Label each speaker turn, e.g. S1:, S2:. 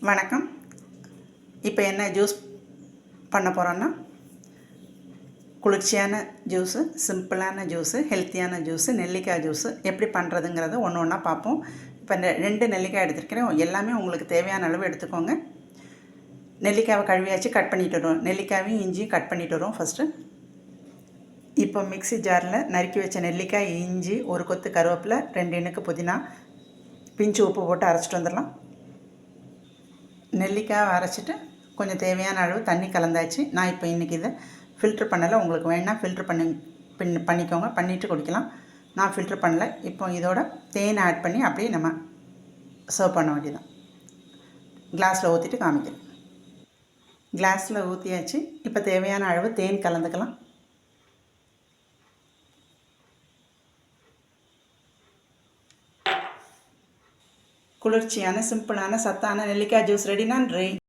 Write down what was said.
S1: வணக்கம். இப்போ என்ன ஜூஸ் பண்ண போகிறோன்னா, குளிர்ச்சியான ஜூஸு, சிம்பிளான ஜூஸு, ஹெல்த்தியான ஜூஸு, நெல்லிக்காய் ஜூஸு எப்படி பண்ணுறதுங்கிறத ஒன்று ஒன்றா பார்ப்போம். இப்போ 2 நெல்லிக்காய் எடுத்துருக்கிறேன். எல்லாமே உங்களுக்கு தேவையான அளவு எடுத்துக்கோங்க. நெல்லிக்காவை கழுவியாச்சு கட் பண்ணிட்டு வருவோம். நெல்லிக்காயும் இஞ்சியும் கட் பண்ணிட்டு வருவோம் ஃபஸ்ட்டு. இப்போ மிக்ஸி ஜாரில் நறுக்கி வச்ச நெல்லிக்காய், இஞ்சி, ஒரு கொத்து கருவேப்பிலை, 2 இனுக்கு புதினா, பிஞ்சு உப்பு போட்டு அரைச்சிட்டு வந்துடலாம். நெல்லிக்காய் அரைச்சிட்டு கொஞ்சம் தேவையான அளவு தண்ணி கலந்தாச்சு. நான் இப்போ இன்றைக்கி இதை ஃபில்ட்ரு பண்ணலை. உங்களுக்கு வேணால் ஃபில்ட்ரு பண்ணிக்கோங்க, பண்ணிவிட்டு குடிக்கலாம். நான் ஃபில்ட்ரு பண்ணலை. இப்போ இதோட தேன் ஆட் பண்ணி அப்படியே நம்ம சர்வ் பண்ண வேண்டியதான். கிளாஸில் ஊற்றிட்டு காமிக்கிறேன். கிளாஸில் ஊற்றியாச்சு. இப்போ தேவையான அளவு தேன் கலந்துக்கலாம். குளிர்ச்சியான சிம்பிளான சத்தான நெல்லிக்காய் ஜூஸ் ரெடி. நன்றி.